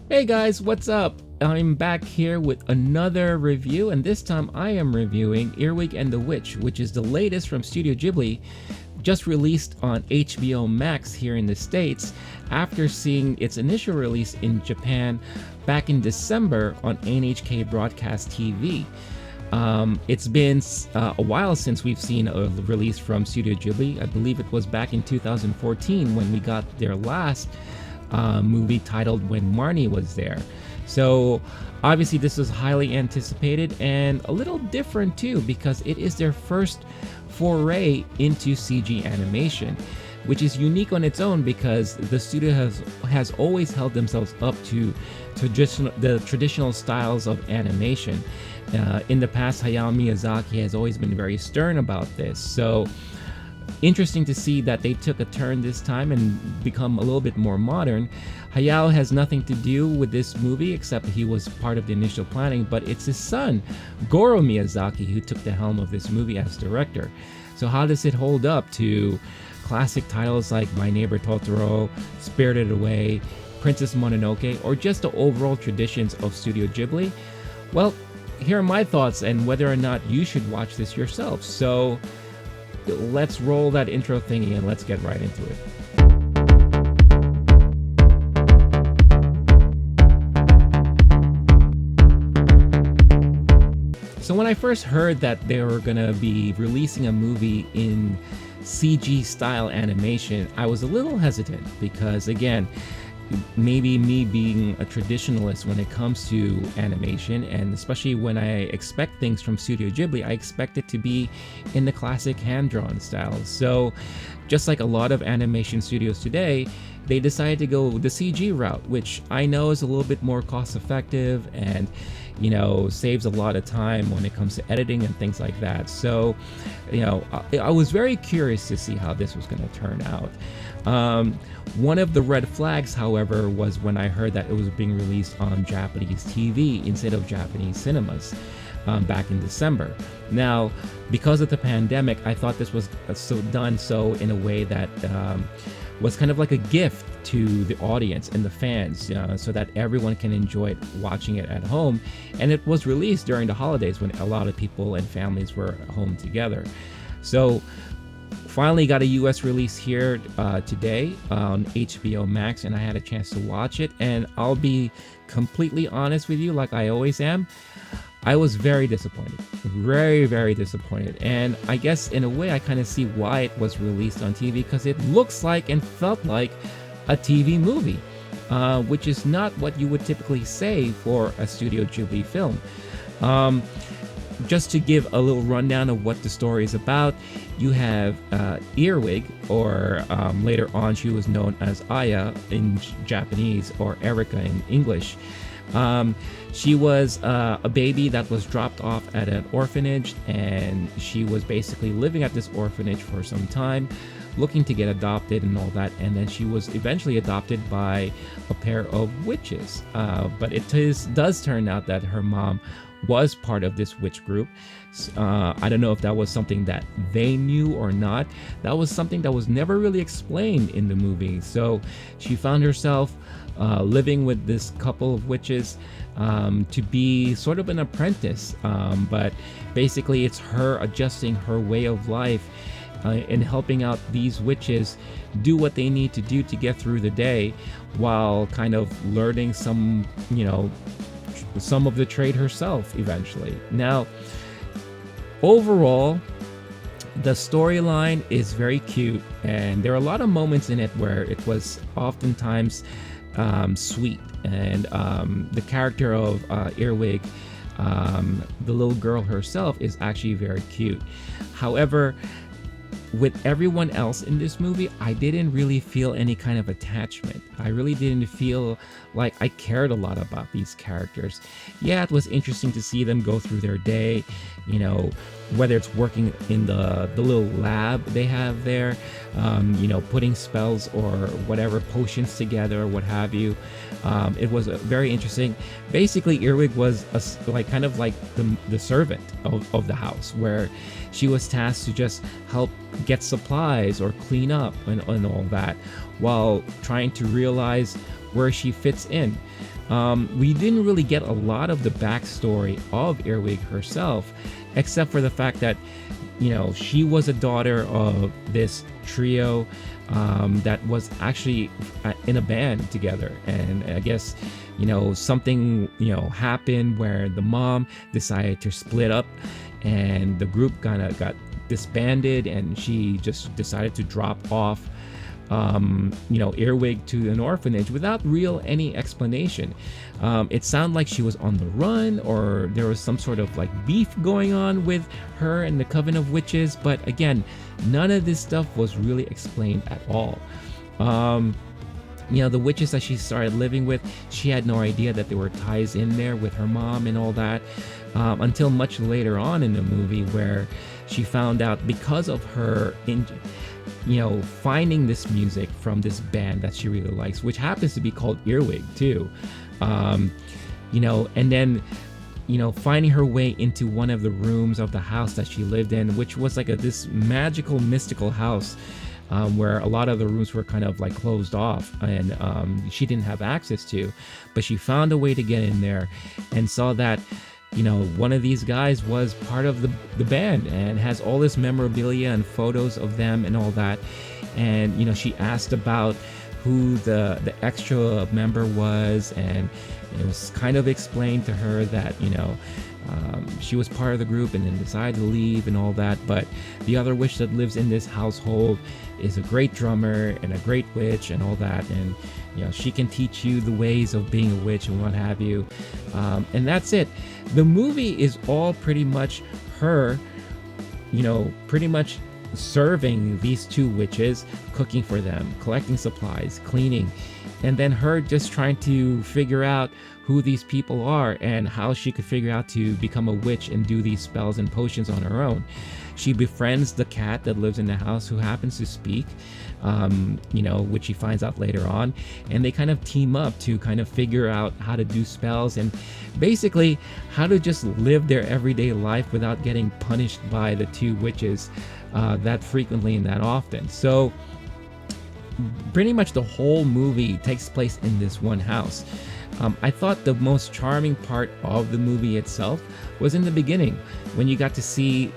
Hey guys, what's up? I'm back here with another review, and this time I am reviewing Earwig and the Witch, which is the latest from Studio Ghibli, just released on HBO Max here in the States after seeing its initial release in Japan back in December on NHK Broadcast TV. It's been a while since we've seen a release from Studio Ghibli. I believe it was back in 2014 when we got their last movie titled When Marnie Was There. So obviously this is highly anticipated and a little different too because it is their first foray into CG animation, which is unique on its own because the studio has always held themselves up to the traditional styles of animation. In the past, Hayao Miyazaki has always been very stern about this. So interesting to see that they took a turn this time and become a little bit more modern. Hayao has nothing to do with this movie except he was part of the initial planning, but it's his son, Goro Miyazaki, who took the helm of this movie as director. So how does it hold up to classic titles like My Neighbor Totoro, Spirited Away, Princess Mononoke, or just the overall traditions of Studio Ghibli? Well, here are my thoughts and whether or not you should watch this yourself. So let's roll that intro thingy and let's get right into it. So when I first heard that they were gonna be releasing a movie in CG style animation, I was a little hesitant because, again, maybe me being a traditionalist when it comes to animation, and especially when I expect things from Studio Ghibli, I expect it to be in the classic hand-drawn style. So just like a lot of animation studios today, they decided to go the CG route, which I know is a little bit more cost effective and saves a lot of time when it comes to editing and things like that. So I was very curious to see how this was going to turn out. One of the red flags, however, was when I heard that it was being released on Japanese TV instead of Japanese cinemas back in December. Now, because of the pandemic, I thought this was done in a way that was kind of like a gift to the audience and the fans, so that everyone can enjoy it watching it at home. And it was released during the holidays when a lot of people and families were home together. So finally got a US release here today on HBOMax, and I had a chance to watch it, and I'll be completely honest with you, like I always am. I was very disappointed, very, very disappointed. And I guess in a way I kind of see why it was released on TV, because it looks like and felt like a TV movie, which is not what you would typically say for a Studio Ghibli film. Just to give a little rundown of what the story is about, you have Earwig, or later on she was known as Aya in Japanese, or Erica in English. She was a baby that was dropped off at an orphanage, and she was basically living at this orphanage for some time, looking to get adopted and all that, and then she was eventually adopted by a pair of witches. But does turn out that her mom was part of this witch group. I don't know if that was something that they knew or not. That was something that was never really explained in the movie. So she found herself living with this couple of witches to be sort of an apprentice, but basically it's her adjusting her way of life and helping out these witches do what they need to do to get through the day, while kind of learning some of the trade herself eventually. Now, overall, the storyline is very cute, and there are a lot of moments in it where it was oftentimes sweet, and the character of Earwig, the little girl herself, is actually very cute. However, with everyone else in this movie, I didn't really feel any kind of attachment. I really didn't feel like I cared a lot about these characters. Yeah, it was interesting to see them go through their day, whether it's working in the little lab they have there, putting spells or whatever potions together or what have you. It was very interesting. Basically, Earwig was kind of like the servant of the house, where she was tasked to just help get supplies or clean up and all that, while trying to realize where she fits in. We didn't really get a lot of the backstory of Earwig herself, except for the fact that, she was a daughter of this trio that was actually in a band together. And I guess, something, happened where the mom decided to split up and the group kind of got disbanded, and she just decided to drop off Earwig to an orphanage without any explanation. It sounded like she was on the run, or there was some sort of like beef going on with her and the Coven of Witches, but again, none of this stuff was really explained at all. The witches that she started living with, she had no idea that there were ties in there with her mom and all that, until much later on in the movie, where she found out because of her finding this music from this band that she really likes, which happens to be called Earwig too. And then finding her way into one of the rooms of the house that she lived in, which was like this magical, mystical house, where a lot of the rooms were kind of like closed off, and she didn't have access to, but she found a way to get in there and saw that one of these guys was part of the band and has all this memorabilia and photos of them and all that. And she asked about who the extra member was, and it was kind of explained to her that she was part of the group and then decided to leave and all that. But the other witch that lives in this household is a great drummer and a great witch and all that, and she can teach you the ways of being a witch and what have you. And that's it. The movie is all pretty much her, pretty much serving these two witches, cooking for them, collecting supplies, cleaning, and then her just trying to figure out who these people are and how she could figure out to become a witch and do these spells and potions on her own. She befriends the cat that lives in the house, who happens to speak, which she finds out later on, and they kind of team up to kind of figure out how to do spells and basically how to just live their everyday life without getting punished by the two witches that frequently and that often. So pretty much the whole movie takes place in this one house. I thought the most charming part of the movie itself was in the beginning, when you got to see,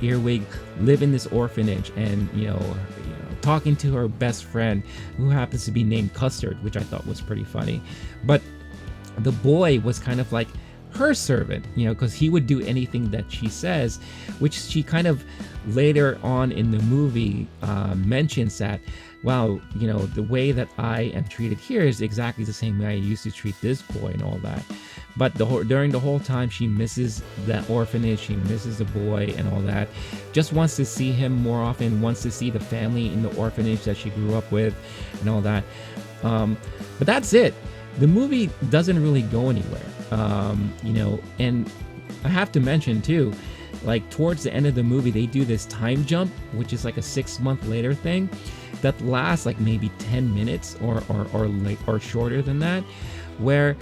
Earwig live in this orphanage and, talking to her best friend, who happens to be named Custard, which I thought was pretty funny. But the boy was kind of like her servant, because he would do anything that she says, which she kind of later on in the movie mentions that, wow, the way that I am treated here is exactly the same way I used to treat this boy and all that. But during the whole time, she misses that orphanage, she misses the boy and all that, just wants to see him more often, wants to see the family in the orphanage that she grew up with and all that. But that's it. The movie doesn't really go anywhere. And I have to mention too, like towards the end of the movie, they do this time jump, which is like a 6-month later thing that lasts like maybe 10 minutes or shorter than that, where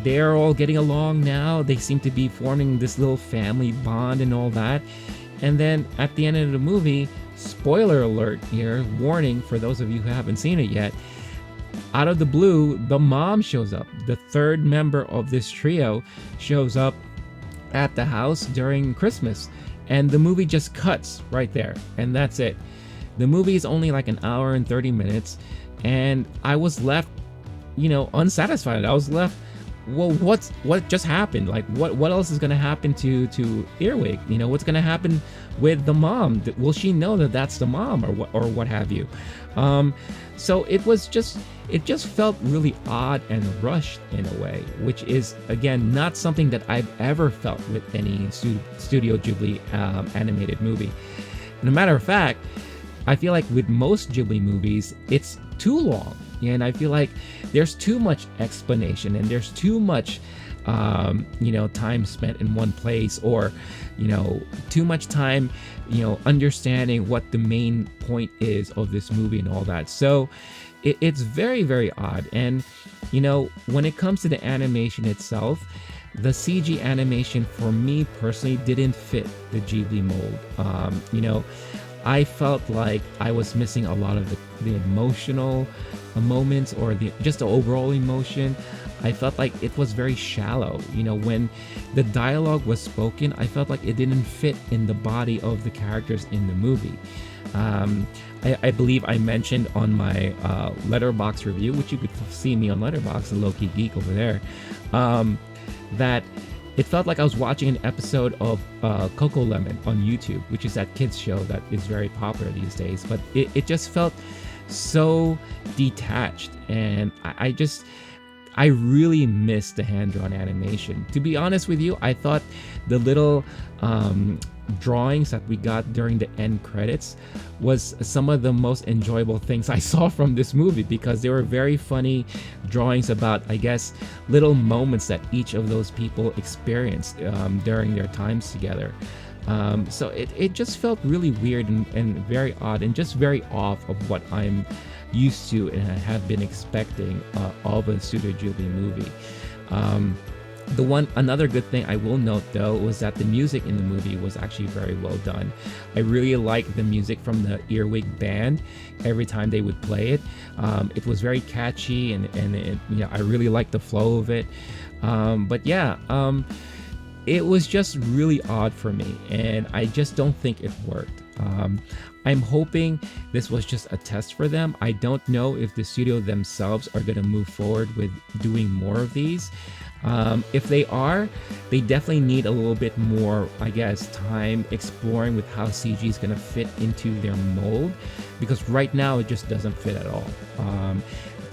they're all getting along now. They seem to be forming this little family bond and all that. And then at the end of the movie, spoiler alert here, warning for those of you who haven't seen it yet, out of the blue, the mom shows up. The third member of this trio shows up at the house during Christmas, and the movie just cuts right there, and that's it. The movie is only like an hour and 30 minutes, and I was left, unsatisfied. I was left, well, what just happened? Like, what else is gonna happen to Earwig? What's gonna happen with the mom? Will she know that that's the mom, or what have you? So it just felt really odd and rushed in a way, which is, again, not something that I've ever felt with any Studio Ghibli animated movie. And a matter of fact, I feel like with most Ghibli movies, it's too long. And I feel like there's too much explanation and there's too much, time spent in one place, or, too much time, understanding what the main point is of this movie and all that. So it's very, very odd. And, when it comes to the animation itself, the CG animation for me personally didn't fit the Ghibli mold. I felt like I was missing a lot of the emotional moments, or just the overall emotion. I felt like it was very shallow. When the dialogue was spoken, I felt like it didn't fit in the body of the characters in the movie. Um, I believe I mentioned on my Letterbox review, which you could see me on Letterbox, the Low-Key Geek over there, um, that it felt like I was watching an episode of Coco Lemon on YouTube, which is that kids show that is very popular these days. But it just felt so detached, and I really miss the hand-drawn animation. To be honest with you, I thought the little drawings that we got during the end credits was some of the most enjoyable things I saw from this movie, because they were very funny drawings about, I guess, little moments that each of those people experienced during their times together. So it just felt really weird and very odd, and just very off of what I'm used to and I have been expecting of a Studio Ghibli movie. Another good thing I will note though was that the music in the movie was actually very well done. I really liked the music from the Earwig band every time they would play it. It was very catchy, and I really liked the flow of it. But yeah, it was just really odd for me, and I just don't think it worked. I'm hoping this was just a test for them. I don't know if the studio themselves are going to move forward with doing more of these. If they are, they definitely need a little bit more, I guess, time exploring with how CG is going to fit into their mold, because right now it just doesn't fit at all.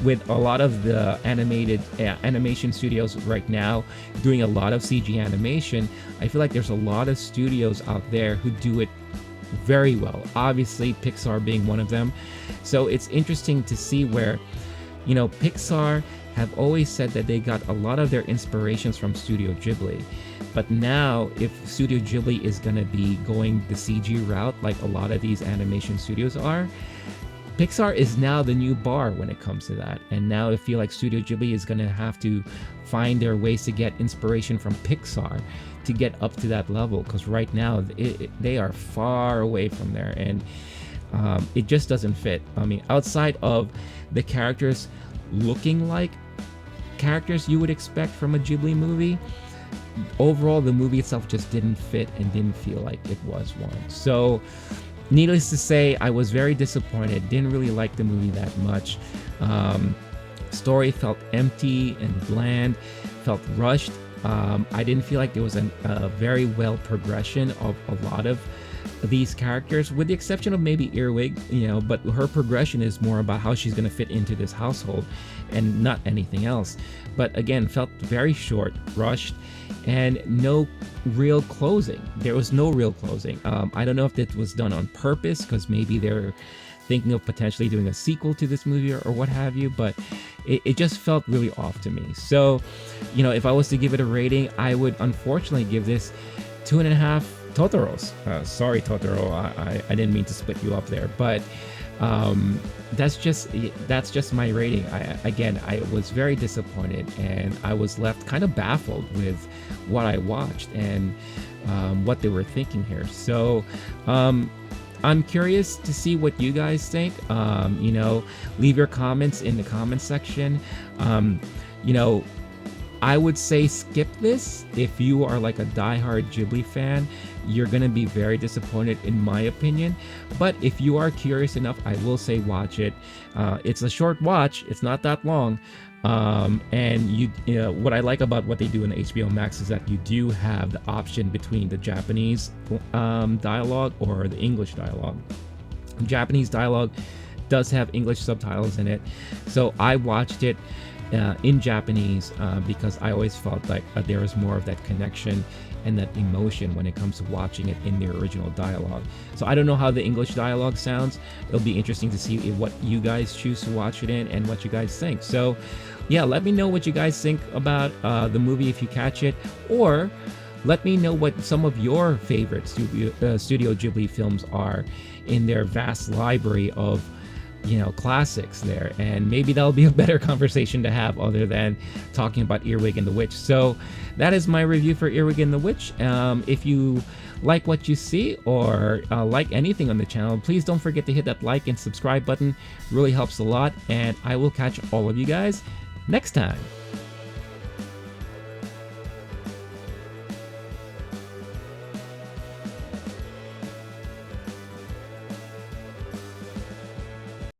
With a lot of the animation studios right now doing a lot of CG animation, I feel like there's a lot of studios out there who do it very well. Obviously, Pixar being one of them. So it's interesting to see where, Pixar have always said that they got a lot of their inspirations from Studio Ghibli. But now, if Studio Ghibli is going to be going the CG route like a lot of these animation studios are, Pixar is now the new bar when it comes to that. And now I feel like Studio Ghibli is going to have to find their ways to get inspiration from Pixar to get up to that level, because right now they are far away from there, and it just doesn't fit. I mean, outside of the characters looking like characters you would expect from a Ghibli movie, overall the movie itself just didn't fit and didn't feel like it was one. So needless to say, I was very disappointed. Didn't really like the movie that much. Story felt empty and bland, felt rushed. I didn't feel like there was a very well progression of a lot of these characters, with the exception of maybe Earwig, but her progression is more about how she's going to fit into this household and not anything else. But again, felt very short, rushed, and no real closing. There was no real closing. I don't know if that was done on purpose, because maybe they're thinking of potentially doing a sequel to this movie or what have you, but it just felt really off to me. So, if I was to give it a rating, I would unfortunately give this 2.5 Totoros. Sorry, Totoro, I didn't mean to split you up there, but that's just my rating. I was very disappointed, and I was left kind of baffled with what I watched and what they were thinking here. So I'm curious to see what you guys think. Leave your comments in the comment section. I would say skip this. If you are like a diehard Ghibli fan, you're going to be very disappointed in my opinion. But if you are curious enough, I will say watch it. It's a short watch. It's not that long. And what I like about what they do in HBOMax is that you do have the option between the Japanese dialogue or the English dialogue. Japanese dialogue does have English subtitles in it, so I watched it in Japanese because I always felt like there was more of that connection and that emotion when it comes to watching it in the original dialogue. So I don't know how the English dialogue sounds. It'll be interesting to see what you guys choose to watch it in and what you guys think. So yeah, let me know what you guys think about the movie if you catch it, or let me know what some of your favorite Studio Ghibli films are in their vast library of classics there, and maybe that'll be a better conversation to have other than talking about Earwig and the Witch. So that is my review for Earwig and the Witch. If you like what you see or like anything on the channel, please don't forget to hit that like and subscribe button. It really helps a lot, and I will catch all of you guys next time.